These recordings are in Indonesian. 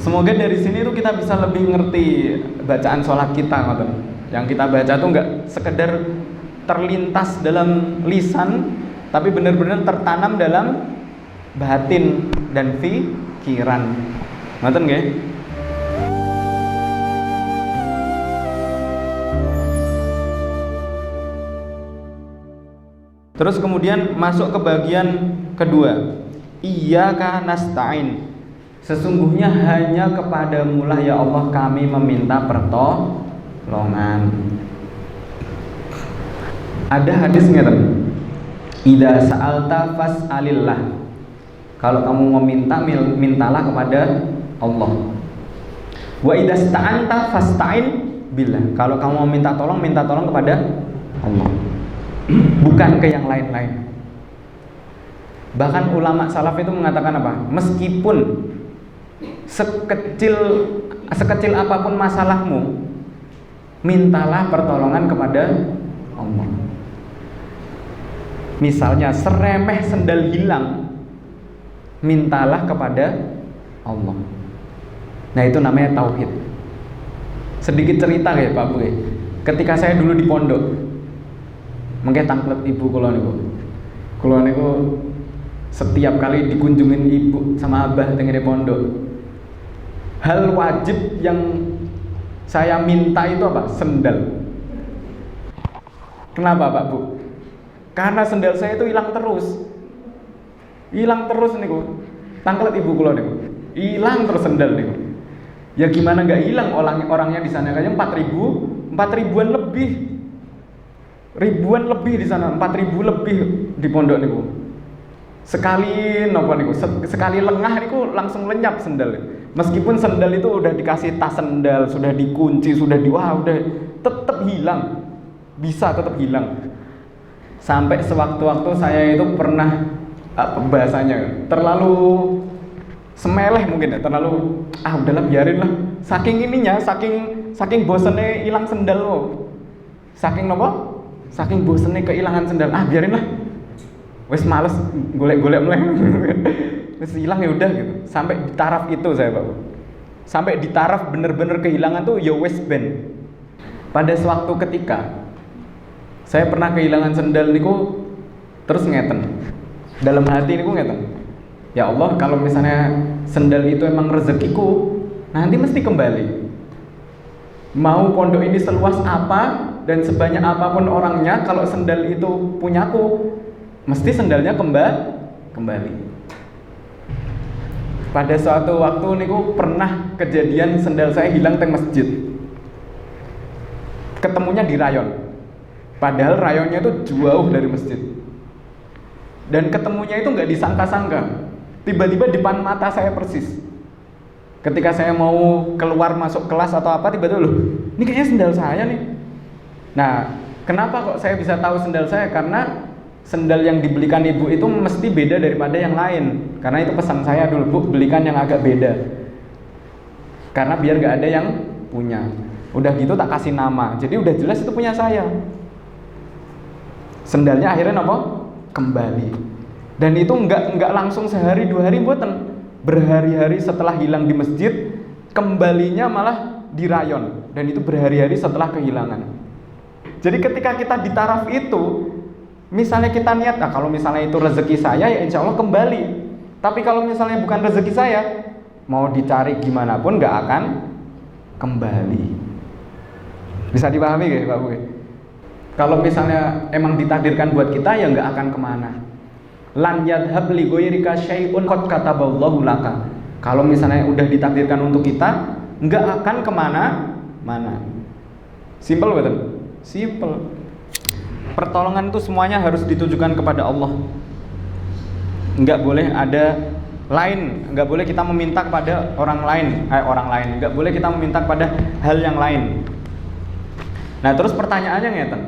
Semoga dari sini tuh kita bisa lebih ngerti bacaan sholat kita, ngoten. Yang kita baca tuh nggak sekedar terlintas dalam lisan, tapi benar-benar tertanam dalam batin dan pikiran. Ngoten nggih? Terus kemudian masuk ke bagian kedua. Iyyaka nasta'in. Sesungguhnya hanya kepadamu lah ya Allah kami meminta pertolongan. Ada hadis ngeten. Idza sa'alta fas'alillah. Kalau kamu meminta, mintalah kepada Allah. Wa idza sta'anta fasta'in billah. Kalau kamu meminta tolong, minta tolong kepada Allah. Bukan ke yang lain-lain. Bahkan ulama salaf itu mengatakan apa? Meskipun sekecil apapun masalahmu, mintalah pertolongan kepada Allah. Misalnya seremeh sendal hilang, mintalah kepada Allah. Nah, itu namanya tauhid. Sedikit cerita ya Pak Bu. Ketika saya dulu di pondok, mengke tangklet ibu kula niku setiap kali dikunjungin ibu sama abah tengene pondok. Hal wajib yang saya minta itu apa? Sendal. Kenapa Pak Bu? Karena sendal saya itu hilang terus. Hilang terus niku. Tangklet ibu kula niku. Hilang terus sendal niku. Ya gimana nggak hilang orangnya di sana kayaknya 4.000-an lebih. Ribuan lebih di sana, 4.000 lebih di pondok niku. Sekali nopo niku, sekali lengah niku langsung lenyap sendal. Meskipun sendal itu udah dikasih tas sendal, sudah dikunci, udah tetap hilang. Bisa tetap hilang. Sampai sewaktu-waktu saya itu pernah bahasanya terlalu semeleh mungkin ya, terlalu udahlah biarin lah. Saking ininya, saking bosennya hilang sendal loh. Saking nopo? Saking bosennya kehilangan sendal, biarin lah. Wes males golek-golek mulai. Wes hilang ya udah gitu. Sampai di taraf itu saya Pak. Sampai di taraf bener-bener kehilangan tuh ya wes ben. Pada suatu ketika saya pernah kehilangan sendal niku terus ngeten. Dalam hati niku ngeten. Ya Allah, kalau misalnya sendal itu emang rezekiku, nanti mesti kembali. Mau pondok ini seluas apa dan sebanyak apapun orangnya, kalau sendal itu punyaku, mesti sendalnya kembali. Pada suatu waktu niku pernah kejadian sendal saya hilang teng masjid. Ketemunya di rayon. Padahal rayonnya itu jauh dari masjid. Dan ketemunya itu nggak disangka-sangka. Tiba-tiba di depan mata saya persis. Ketika saya mau keluar masuk kelas atau apa, tiba-tiba loh, ini kayaknya sendal saya nih. Nah, kenapa kok saya bisa tahu sendal saya? Karena sendal yang dibelikan ibu itu mesti beda daripada yang lain. Karena itu pesan saya dulu, Bu, belikan yang agak beda. Karena biar gak ada yang punya. Udah gitu tak kasih nama. Jadi udah jelas itu punya saya. Sendalnya akhirnya apa? Kembali. Dan itu enggak langsung sehari 2 hari mboten. Berhari-hari setelah hilang di masjid, kembalinya malah di rayon. Dan itu berhari-hari setelah kehilangan. Jadi ketika kita di taraf itu, misalnya kita niat, kalau misalnya itu rezeki saya, ya insya Allah kembali. Tapi kalau misalnya bukan rezeki saya, mau dicari gimana pun gak akan kembali. Bisa dipahami gak Pak Bu? Kalau misalnya emang ditakdirkan buat kita, ya gak akan kemana. Lan yadhab li ghairika syai'un qad kataballahu laka. Kalau misalnya udah ditakdirkan untuk kita, nggak akan kemana-mana. Simple betul? Simple. Pertolongan itu semuanya harus ditujukan kepada Allah. Nggak boleh ada lain, nggak boleh kita meminta kepada orang lain, nggak boleh kita meminta kepada hal yang lain. Nah, terus pertanyaannya ngeten.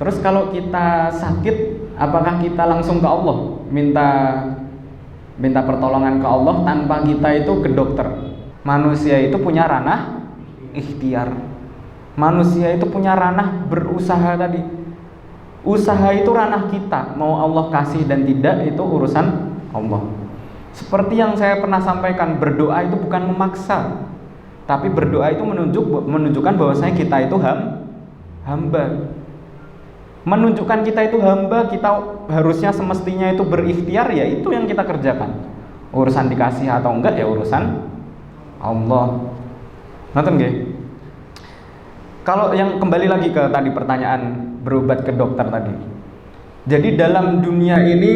Terus kalau kita sakit, apakah kita langsung ke Allah minta pertolongan ke Allah tanpa kita itu ke dokter? Manusia itu punya ranah ikhtiar. Manusia itu punya ranah berusaha tadi. Usaha itu ranah kita. Mau Allah kasih dan tidak itu urusan Allah. Seperti yang saya pernah sampaikan, berdoa itu bukan memaksa, tapi berdoa itu menunjukkan bahwasanya kita itu hamba. Menunjukkan kita itu hamba, kita harusnya semestinya itu berikhtiar, ya itu yang kita kerjakan. Urusan dikasih atau enggak ya urusan Allah. Nonton nggih? Kalau yang kembali lagi ke tadi pertanyaan berobat ke dokter tadi. Jadi dalam dunia ini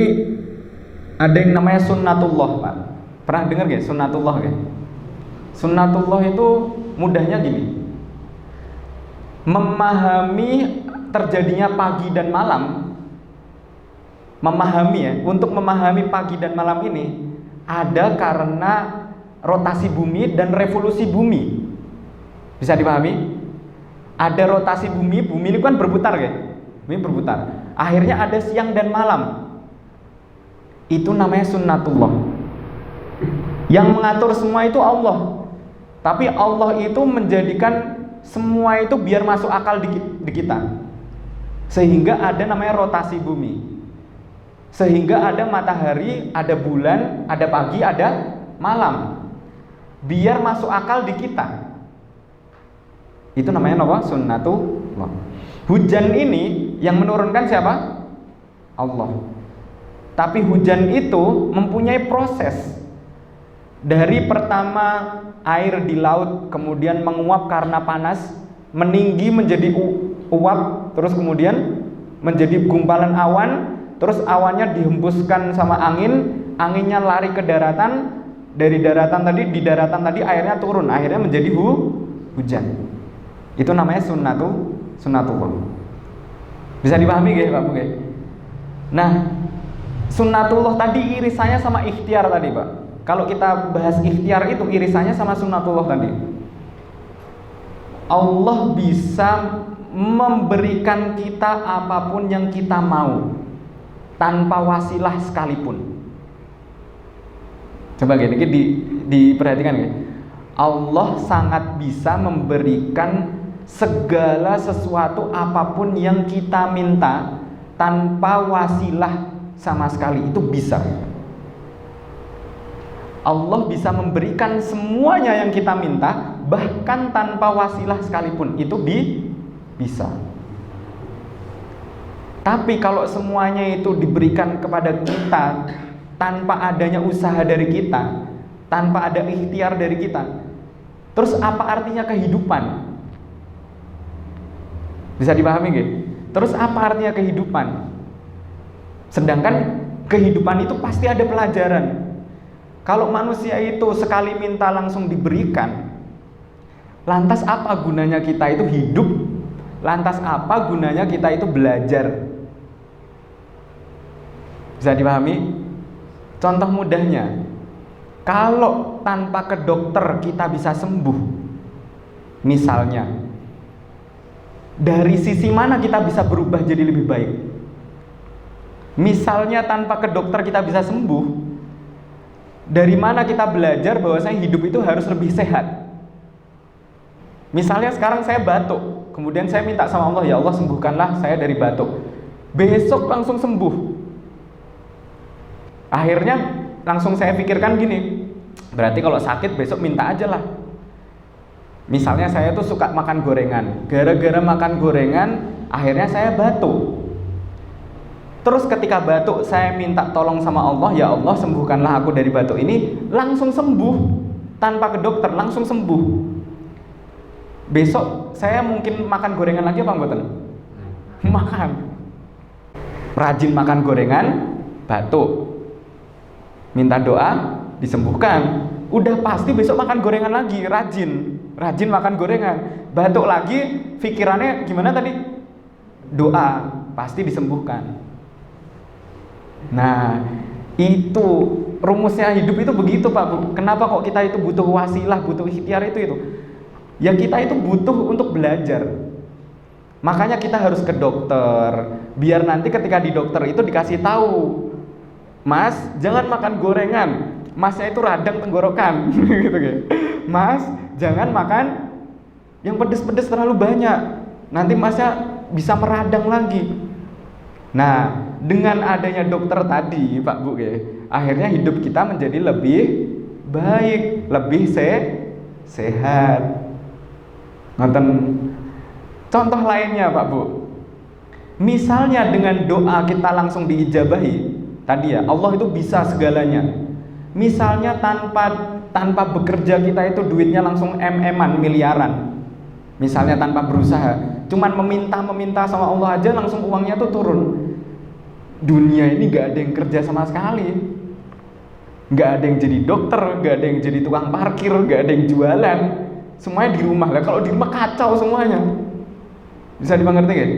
ada yang namanya sunnatullah, Pak. Pernah dengar nggih sunnatullah nggih? Sunnatullah itu mudahnya gini. Memahami terjadinya pagi dan malam, memahami ya, untuk memahami pagi dan malam ini ada karena rotasi bumi dan revolusi bumi. Bisa dipahami? Ada rotasi bumi, bumi ini kan berputar ya, bumi berputar. Akhirnya ada siang dan malam. Itu namanya sunnatullah. Yang mengatur semua itu Allah. Tapi Allah itu menjadikan semua itu biar masuk akal di kita. Sehingga ada namanya rotasi bumi. Sehingga ada matahari, ada bulan, ada pagi, ada malam. Biar masuk akal di kita. Itu namanya apa? Sunnatullah. Hujan ini yang menurunkan siapa? Allah. Tapi hujan itu mempunyai proses. Dari pertama air di laut kemudian menguap karena panas, meninggi menjadi uap, terus kemudian menjadi gumpalan awan, terus awannya dihembuskan sama angin, anginnya lari ke daratan, dari daratan tadi, di daratan tadi airnya turun, akhirnya menjadi hujan. Itu namanya sunnatullah. Bisa dipahami nggih Pak Bu nggih? Nah, sunnatullah tadi irisannya sama ikhtiar tadi Pak. Kalau kita bahas ikhtiar itu irisannya sama sunnatullah tadi. Allah bisa memberikan kita apapun yang kita mau tanpa wasilah sekalipun. Coba gini, diperhatikan ya. Allah sangat bisa memberikan segala sesuatu apapun yang kita minta tanpa wasilah sama sekali, itu bisa. Allah bisa memberikan semuanya yang kita minta bahkan tanpa wasilah sekalipun, itu bisa. Tapi kalau semuanya itu diberikan kepada kita tanpa adanya usaha dari kita, tanpa ada ikhtiar dari kita, terus apa artinya kehidupan? Bisa dipahami nggih? Terus apa artinya kehidupan? Sedangkan kehidupan itu pasti ada pelajaran. Kalau manusia itu sekali minta langsung diberikan, lantas apa gunanya kita itu hidup? Lantas apa gunanya kita itu belajar? Bisa dipahami? Contoh mudahnya, kalau tanpa ke dokter kita bisa sembuh, misalnya, dari sisi mana kita bisa berubah jadi lebih baik? Misalnya tanpa ke dokter kita bisa sembuh, dari mana kita belajar bahwasanya hidup itu harus lebih sehat? Misalnya sekarang saya batuk, kemudian saya minta sama Allah, ya Allah sembuhkanlah saya dari batuk. Besok langsung sembuh. Akhirnya langsung saya pikirkan gini, berarti kalau sakit besok minta aja lah. Misalnya saya tuh suka makan gorengan, gara-gara makan gorengan akhirnya saya batuk. Terus ketika batuk saya minta tolong sama Allah, ya Allah sembuhkanlah aku dari batuk ini, langsung sembuh tanpa ke dokter, langsung sembuh. Besok saya mungkin makan gorengan lagi apa mboten? Makan. Rajin makan gorengan, batuk. Minta doa, disembuhkan. Udah pasti besok makan gorengan lagi, rajin makan gorengan. Batuk lagi, pikirannya gimana tadi? Doa, pasti disembuhkan. Nah, itu rumusnya hidup itu begitu Pak Bu. Kenapa kok kita itu butuh wasilah, butuh ikhtiar itu? Ya kita itu butuh untuk belajar. Makanya kita harus ke dokter, biar nanti ketika di dokter itu dikasih tahu, Mas, jangan makan gorengan, Masnya itu radang tenggorokan, gitu kan? Mas, jangan makan yang pedes-pedes terlalu banyak, nanti Masnya bisa meradang lagi. Nah, dengan adanya dokter tadi, Pak Bu, akhirnya hidup kita menjadi lebih baik, lebih sehat. Ngoten. Contoh lainnya Pak Bu, misalnya dengan doa kita langsung diijabahi, tadi ya Allah itu bisa segalanya. Misalnya tanpa bekerja kita itu duitnya langsung em-eman miliaran, misalnya tanpa berusaha, cuman meminta sama Allah aja langsung uangnya tuh turun. Dunia ini gak ada yang kerja sama sekali, gak ada yang jadi dokter, gak ada yang jadi tukang parkir, gak ada yang jualan, semuanya di rumah. Lah kalau di rumah kacau semuanya. Bisa dimengerti gak?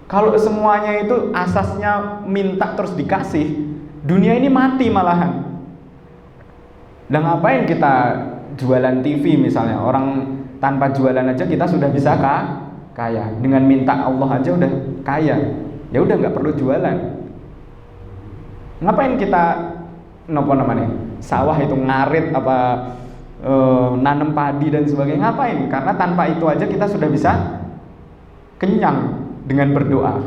Kalau semuanya itu asasnya minta terus dikasih, dunia ini mati malahan. Dan ngapain kita jualan TV misalnya? Orang tanpa jualan aja kita sudah bisa kaya. Dengan minta Allah aja udah kaya. Ya udah nggak perlu jualan. Ngapain kita sawah itu ngarit nanam padi dan sebagainya, ngapain? Karena tanpa itu aja kita sudah bisa kenyang dengan berdoa.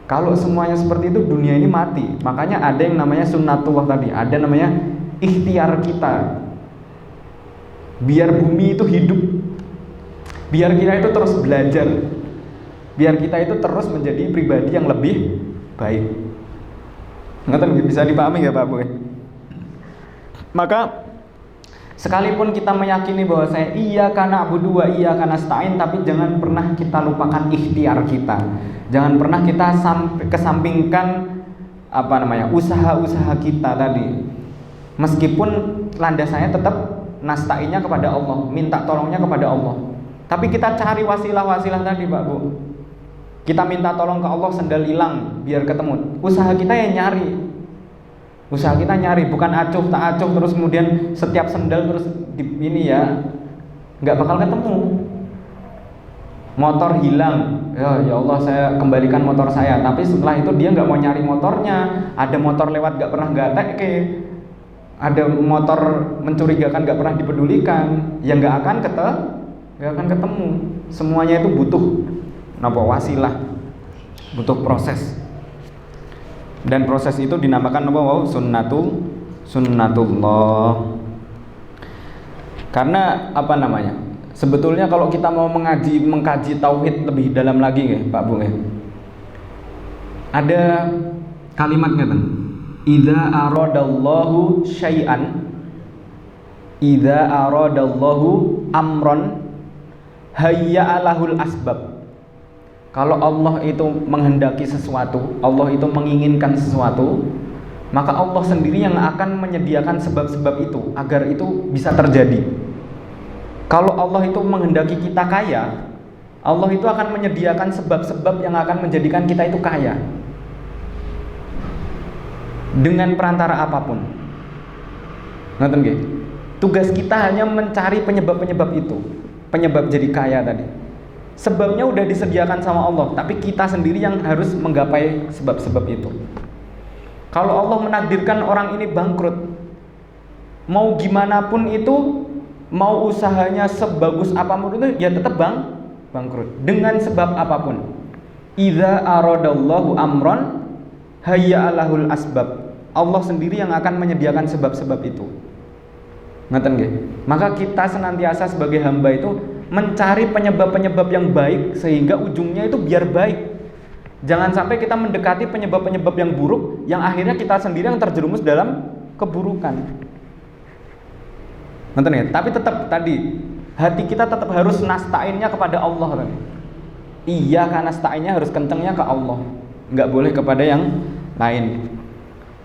Kalau semuanya seperti itu, dunia ini mati. Makanya ada yang namanya sunnatullah tadi, ada namanya ikhtiar kita. Biar bumi itu hidup, biar kita itu terus belajar, biar kita itu terus menjadi pribadi yang lebih baik. Ngerti? Bisa dipahami nggak Pak Bu? Maka sekalipun kita meyakini bahwa iyyaka na'budu wa iyyaka nasta'in, tapi jangan pernah kita lupakan ikhtiar kita. Jangan pernah kita kesampingkan usaha-usaha kita tadi. Meskipun landasannya tetap nasta'innya kepada Allah, minta tolongnya kepada Allah. Tapi kita cari wasilah-wasilah tadi Pak Bu. Kita minta tolong ke Allah sendal hilang biar ketemu. Usaha kita yang nyari. Usaha kita nyari, bukan acuh tak acuh terus kemudian setiap sendal terus nggak bakal ketemu. Motor hilang, ya Allah saya kembalikan motor saya. Tapi setelah itu dia nggak mau nyari motornya. Ada motor lewat nggak pernah teke, ada motor mencurigakan nggak pernah dipedulikan, ya nggak akan ketemu. Semuanya itu butuh wasilah, butuh proses. Dan proses itu dinamakan sunnatullah. Karena sebetulnya kalau kita mau mengkaji tauhid lebih dalam lagi Pak Bu ada kalimat ngeten, idza aradallahu syai'an, idza aradallahu amron hayya'alahul asbab. Kalau Allah itu menghendaki sesuatu, Allah itu menginginkan sesuatu, maka Allah sendiri yang akan menyediakan sebab-sebab itu agar itu bisa terjadi. Kalau Allah itu menghendaki kita kaya, Allah itu akan menyediakan sebab-sebab yang akan menjadikan kita itu kaya. Dengan perantara apapun. Ngerti nggih? Tugas kita hanya mencari penyebab-penyebab itu, penyebab jadi kaya tadi. Sebabnya udah disediakan sama Allah, tapi kita sendiri yang harus menggapai sebab-sebab itu. Kalau Allah menakdirkan orang ini bangkrut, mau gimana pun itu, mau usahanya sebagus apapun itu, ya tetap bangkrut dengan sebab apapun. Idza aradallahu amron hayya'alahul asbab. Allah sendiri yang akan menyediakan sebab-sebab itu. Ngeten nggih? Maka kita senantiasa sebagai hamba itu mencari penyebab-penyebab yang baik sehingga ujungnya itu biar baik. Jangan sampai kita mendekati penyebab-penyebab yang buruk yang akhirnya kita sendiri yang terjerumus dalam keburukan. Nonton ya? Tapi tetap tadi hati kita tetap harus nasta'innya kepada Allah kan? Iya, karena nasta'innya harus kencengnya ke Allah, nggak boleh kepada yang lain.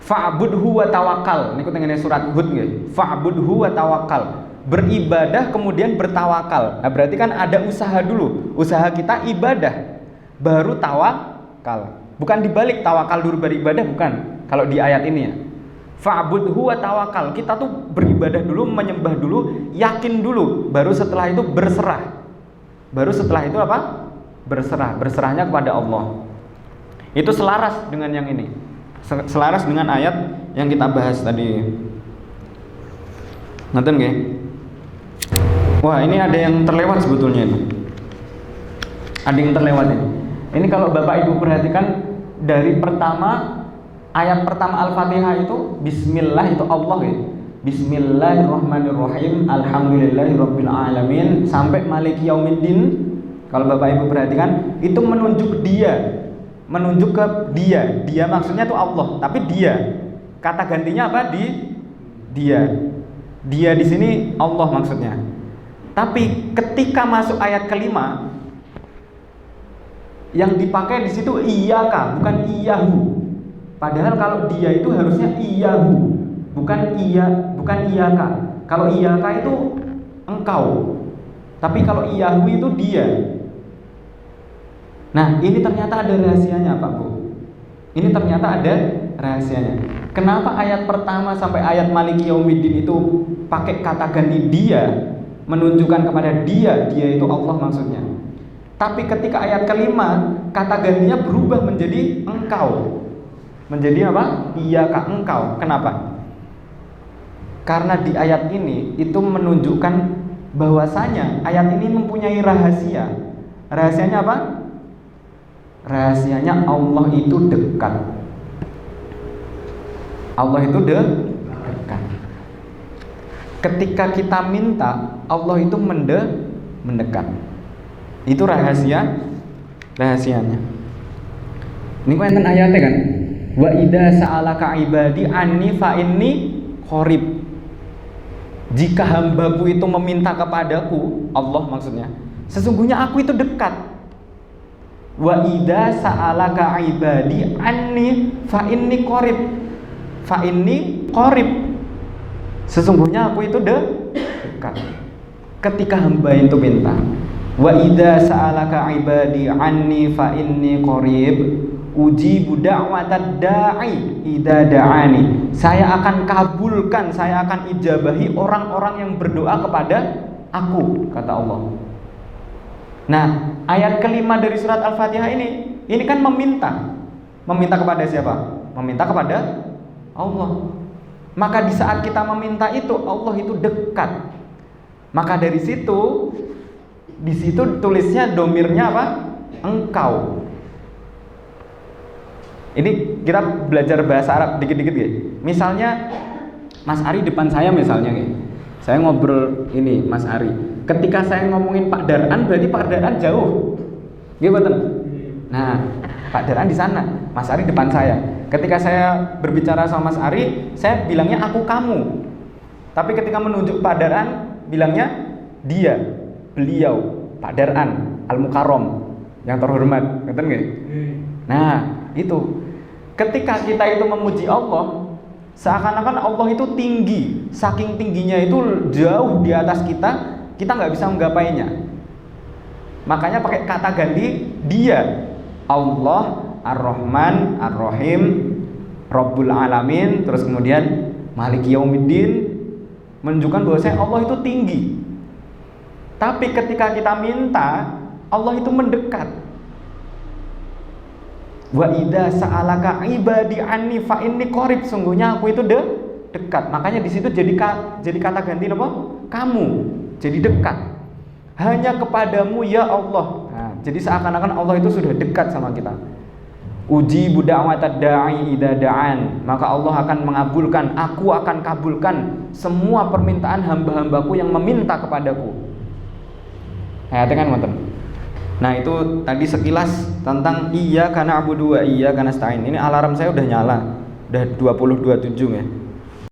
Fa'budhu wa tawakkal. Niku tengene surat Hud nggih. Fa'budhu wa tawakkal. Beribadah kemudian bertawakal. Nah, berarti kan ada usaha dulu. Usaha kita ibadah baru tawakal. Bukan dibalik, tawakal dulu beribadah, bukan. Kalau di ayat ini ya. Fa'budhu wa tawakkal. Kita tuh beribadah dulu, menyembah dulu, yakin dulu, baru setelah itu berserah. Baru setelah itu apa? Berserah. Berserahnya kepada Allah. Itu selaras dengan yang ini. Selaras dengan ayat yang kita bahas tadi. Ngerti nggih? Wah, ini ada yang terlewat sebetulnya ini. Ada yang terlewat ini. Ini kalau Bapak Ibu perhatikan dari pertama ayat pertama Al-Fatihah itu bismillah itu Allah ya. Bismillahirrahmanirrahim. Alhamdulillahirabbil alamin sampai maliki yaumiddin. Kalau Bapak Ibu perhatikan, itu menunjuk dia, menunjuk ke dia. Dia maksudnya itu Allah, tapi dia. Kata gantinya apa? Dia. Dia di sini Allah maksudnya. Tapi ketika masuk ayat kelima, yang dipakai di situ iyyaka, bukan iyyahu. Padahal kalau dia itu harusnya iyyahu, bukan iyyaka. Kalau iyyaka itu engkau. Tapi kalau iyyahu itu dia. Nah, ini ternyata ada rahasianya Pak Bu. Ini ternyata ada rahasianya. Kenapa ayat pertama sampai ayat maliki yaumiddin itu pakai kata ganti dia, menunjukkan kepada dia itu Allah maksudnya. Tapi ketika ayat kelima, kata gantinya berubah menjadi engkau. Menjadi apa? Iyyaka, engkau. Kenapa? Karena di ayat ini itu menunjukkan bahwasanya ayat ini mempunyai rahasia. Rahasianya apa? Rahasianya Allah itu dekat. Allah itu dekat. Ketika kita minta, Allah itu mendekat. Itu rahasianya. Ini kok enten ayatnya kan? Wa idza sa'alaka ibadi anni fa inni qarib. Jika hambaku itu meminta kepadaku, Allah maksudnya, sesungguhnya aku itu dekat. Wa idza sa'alaka ibadi anni fa inni qarib. Fa inni qarib. Sesungguhnya aku itu dekat. Ketika hamba itu minta, wa idza sa'alaka ibadi anni fa inni qarib ujibu da'watad da'i idza da'ani. Saya akan kabulkan, saya akan ijabahi orang-orang yang berdoa kepada aku, kata Allah. Nah, ayat kelima dari surat Al-Fatihah ini kan meminta. Meminta kepada siapa? Meminta kepada Allah. Maka di saat kita meminta itu, Allah itu dekat. Maka dari situ, di situ tulisnya domirnya apa? Engkau. Ini kita belajar bahasa Arab dikit-dikit ya. Misalnya Mas Ari depan saya misalnya ya. Saya ngobrol ini Mas Ari. Ketika saya ngomongin Pak Daran, berarti Pak Daran jauh. Gimana? Nah, Pak Daran di sana, Mas Ari depan saya. Ketika saya berbicara sama Mas Ari, saya bilangnya aku kamu. Tapi ketika menunjuk Pak Daran, bilangnya dia, beliau, Pak Daran Al-Mukarram yang terhormat, ngerti nggak? Nah, itu. Ketika kita itu memuji Allah, seakan-akan Allah itu tinggi, saking tingginya itu jauh di atas kita nggak bisa menggapainya. Makanya pakai kata ganti dia, Allah Ar-Rahman Ar-Rahim Rabbul Alamin, terus kemudian Maliki Yaumiddin, menunjukkan bahwasanya Allah itu tinggi. Tapi ketika kita minta, Allah itu mendekat. Wa idza sa'alaka ibadi anni fa inni qarib, sungguhnya aku itu dekat. Makanya di situ jadi kata ganti apa? Kamu. Jadi dekat. Hanya kepadamu ya Allah. Nah, jadi seakan-akan Allah itu sudah dekat sama kita. Ujibu da'watad da'i idza da'an. Maka Allah akan mengabulkan, aku akan kabulkan semua permintaan hamba-hambaku yang meminta kepadaku. Ayatnya kan ngoten. Nah, itu tadi sekilas tentang iyyaka na'budu wa iyyaka nasta'in. Ini alarm saya udah nyala. Udah 20.27 ya.